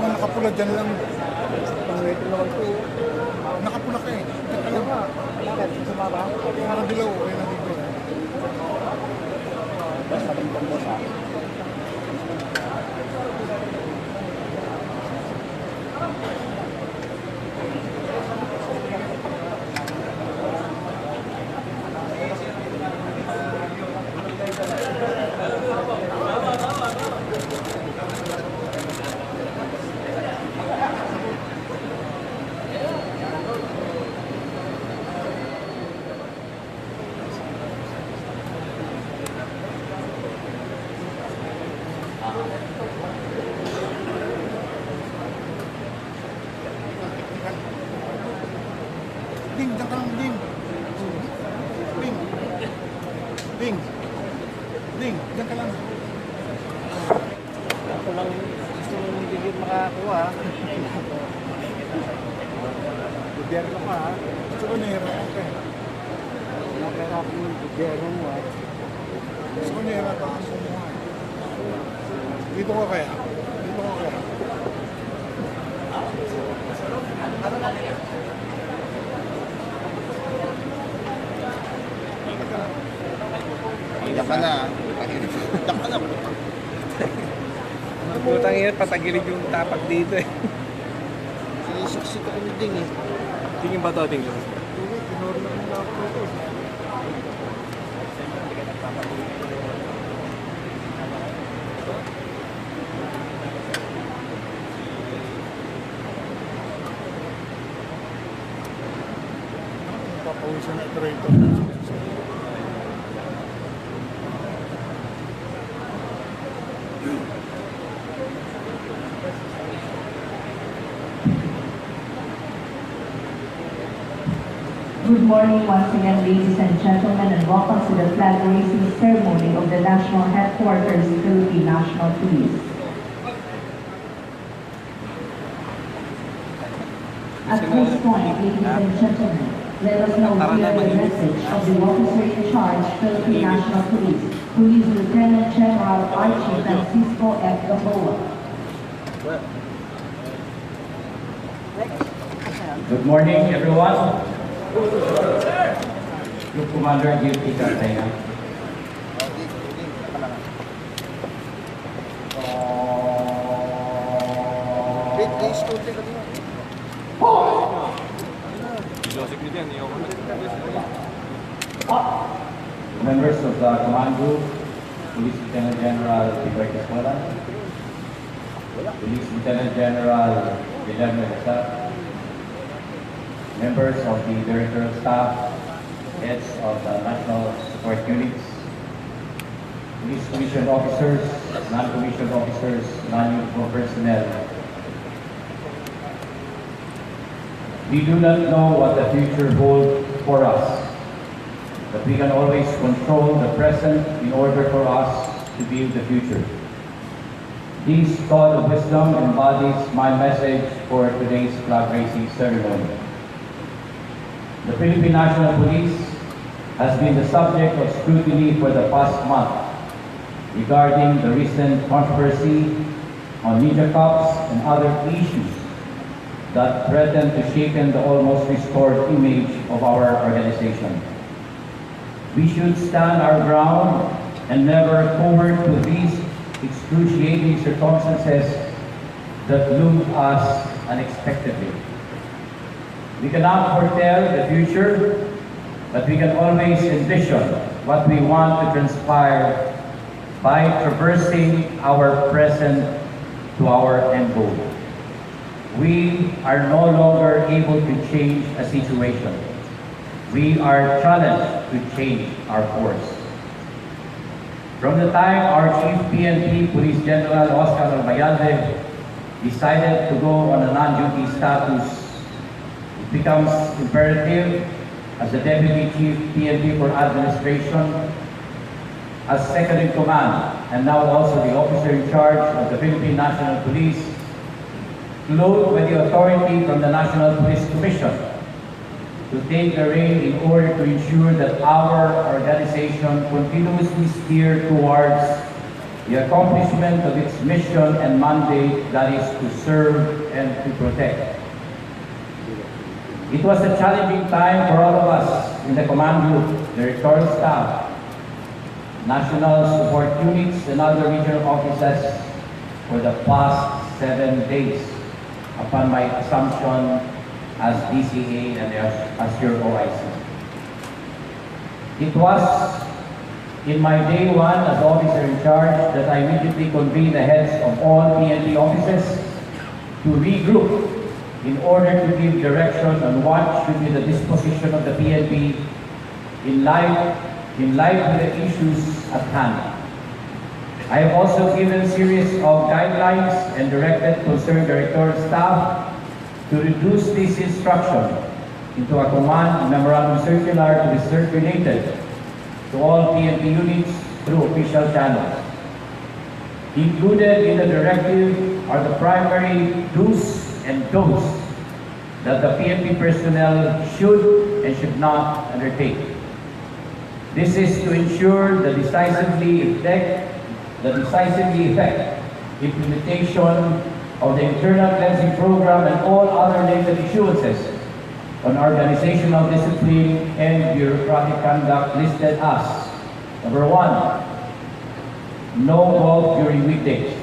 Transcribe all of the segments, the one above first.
Nakapula dyan lang. Nakapula ka eh. Alam mo, parang dilaw. Okay na dito. Basta bintang mo sa akin. Ding, dang kang ding. Ding. Ding. Ding, dang ka lang. Ako lang gusto mong bigyan makakuha. Gobyerno ka ha. Gusto ko nera. Okay. Nakapera ako ng gobyerno mo ha. Gusto ko nera. Kaso mo ha. Dito ko kaya. Dito ko kaya. Iyak ka na. Iyak ka na. Putang ina, patagilid yung tapak dito eh. Sinisuksik ako ni Ding eh. Tingin ba ito, Ding? Hindi, tinorman mo lang ako ito. Papawisan na ito rito. Good morning once again, ladies and gentlemen, and welcome to the flag raising ceremony of the National Headquarters, Philippine National Police. At this point, ladies and gentlemen, let us now hear the message of the officer in charge, Philippine National Police, Police Lieutenant General Archie Francisco Gamboa. Good morning, everyone. Group Commander Duty Cartaya. Members of the command group, Police Lieutenant General Duterte, Police Lieutenant General Guillermo, members of the Directorial Staff, heads of the National Support Units, Police Commissioned Officers, non-commissioned officers, non-uniformed personnel. We do not know what the future holds for us, but we can always control the present in order for us to build the future. This thought of wisdom embodies my message for today's flag raising ceremony. The Philippine National Police has been the subject of scrutiny for the past month regarding the recent controversy on media cups and other issues that threaten to shaken the almost restored image of our organization. We should stand our ground and never forward to these excruciating circumstances that loomed us unexpectedly. We cannot foretell the future, but we can always envision what we want to transpire by traversing our present to our end goal. We are no longer able to change a situation. We are challenged to change our course. From the time our Chief PNP Police General Oscar Albayalde decided to go on a non-duty status, it becomes imperative as the Deputy Chief PNP for Administration, as second in command, and now also the officer in charge of the Philippine National Police, clothed with the authority from the National Police Commission, to take the rein in order to ensure that our organization continuously steer towards the accomplishment of its mission and mandate, that is to serve and to protect. It was a challenging time for all of us in the command group, the return staff, national support units, and other regional officers for the past 7 days upon my assumption as DCA and as your OIC. It was in my day one as officer in charge that I immediately convened the heads of all PNP offices to regroup in order to give direction on what should be the disposition of the PNP in line with the issues at hand. I have also given a series of guidelines and directed concerned director staff to reduce this instruction into a command memorandum circular to be circulated to all PNP units through official channels. Included in the directive are the primary do's and don'ts that the PNP personnel should and should not undertake. This is to ensure the decisively effect implementation of the internal cleansing program and all other related issuances on organizational discipline and bureaucratic conduct listed as: number 1, no golf during weekdays.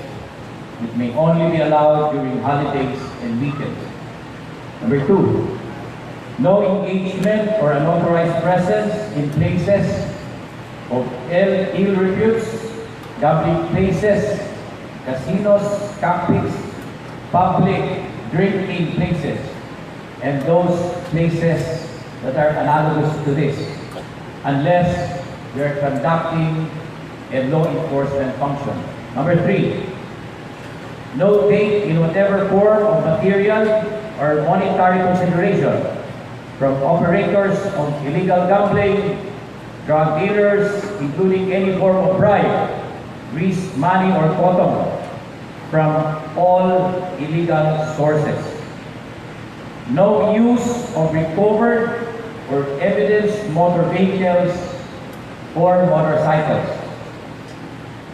It may only be allowed during holidays and weekends. Number 2, no engagement or unauthorized presence in places of ill reputes, gambling places, casinos, campings, public drinking places, and those places that are analogous to this, unless we are conducting a law enforcement function. Number 3, no take in whatever form of material or monetary consideration from operators of illegal gambling, drug dealers, including any form of bribe, grease money, or cotton, from all illegal sources. No use of recovered or evidenced motor vehicles or motorcycles.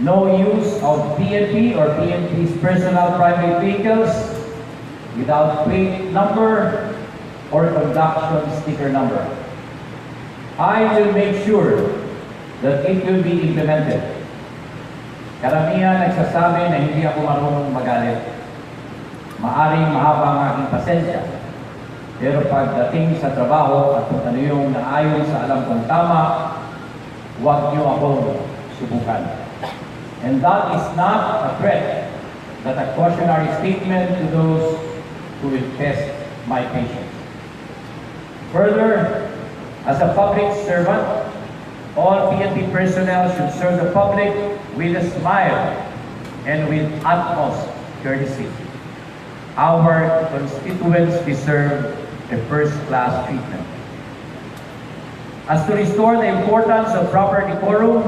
No use of PNP or PNP's personal private vehicles without plate number or conduction sticker number. I will make sure that it will be implemented. Karamihan nagsasabi na hindi ako marunong magalit. Maaring mahaba ang aking pasensya. Pero pagdating sa trabaho at kung ano yung naayon sa alam kong tama, huwag niyo akong subukan. And that is not a threat, but a cautionary statement to those who will test my patience. Further, as a public servant, all PNP personnel should serve the public with a smile and with utmost courtesy. Our constituents deserve a first-class treatment. As to restore the importance of proper decorum,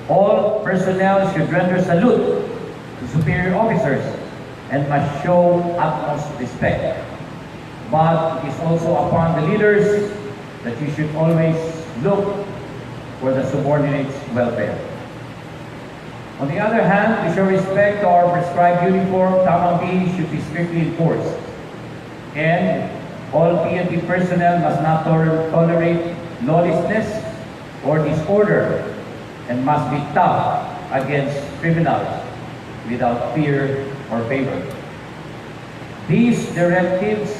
all personnel should render salute to superior officers and must show utmost respect. But it is also upon the leaders that you should always look for the subordinates' welfare. On the other hand, we show respect to our prescribed uniform. Tamang B should be strictly enforced. And all PNP personnel must not tolerate lawlessness or disorder and must be tough against criminals without fear or favor. These directives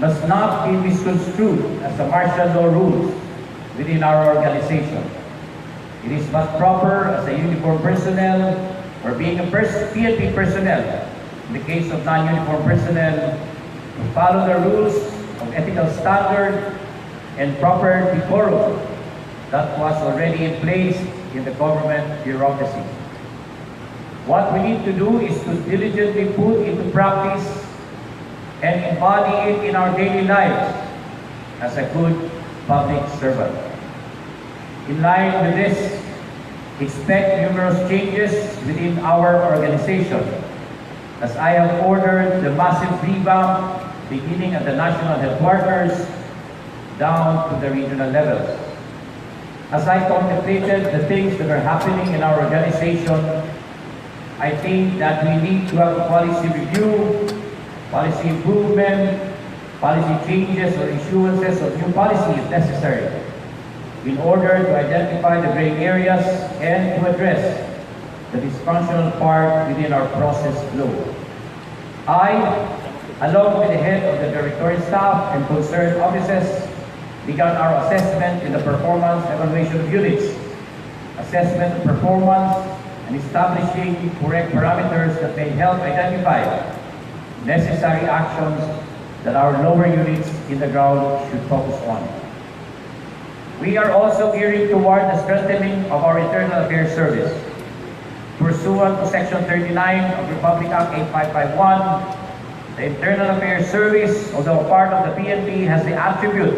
must not be misconstrued as the martial law rules within our organization. It is but proper as a uniformed personnel or being a PNP personnel, in the case of non-uniformed personnel, to follow the rules of ethical standard and proper decorum that was already in place in the government bureaucracy. What we need to do is to diligently put into practice and embody it in our daily lives as a good public servant. In line with this, expect numerous changes within our organization, as I have ordered the massive revamp beginning at the national headquarters down to the regional levels. As I contemplated the things that are happening in our organization, I think that we need to have a policy review, policy improvement, policy changes or issuances of new policy if necessary, in order to identify the gray areas and to address the dysfunctional part within our process flow. I, along with the head of the directorial staff and concerned offices, began our assessment in the performance evaluation of units, assessment of performance, and establishing correct parameters that may help identify necessary actions that our lower units in the ground should focus on. We are also gearing toward the strengthening of our Internal Affairs Service. Pursuant to Section 39 of Republic Act 8551, the Internal Affairs Service, although a part of the PNP, has the attribute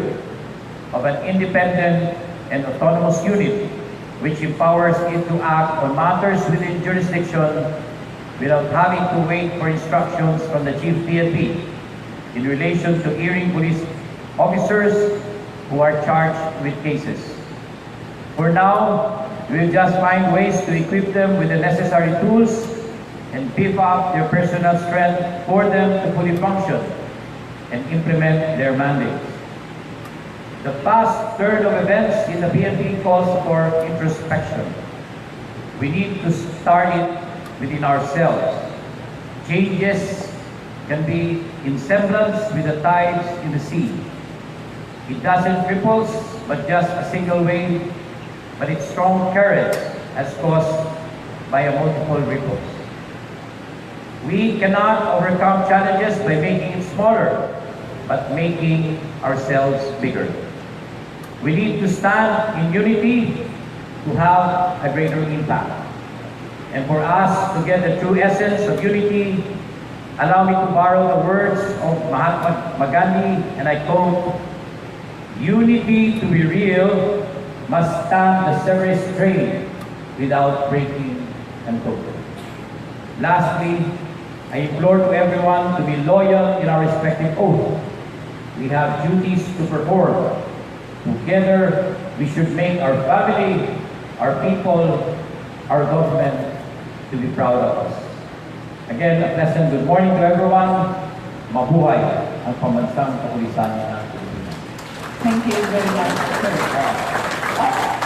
of an independent and autonomous unit, which empowers it to act on matters within jurisdiction without having to wait for instructions from the Chief PNP in relation to hearing police officers who are charged with cases. For now, we will just find ways to equip them with the necessary tools and beef up their personnel strength for them to fully function and implement their mandates. The past turn of events in the PNP calls for introspection. We need to start it within ourselves. Changes can be in semblance with the tides in the sea. It doesn't ripples, but just a single wave, but its strong current as caused by a multiple ripples. We cannot overcome challenges by making it smaller, but making ourselves bigger. We need to stand in unity to have a greater impact. And for us to get the true essence of unity, allow me to borrow the words of Mahatma Gandhi, and I quote, "Unity to be real must stand the severest strain without breaking," unquote. Lastly, I implore to everyone to be loyal in our respective oath. We have duties to perform. Together, we should make our family, our people, our government to be proud of us. Again, a pleasant good morning to everyone. Mabuhay ang pambansang kapulisan ng Pilipinas. Thank you very much, sir.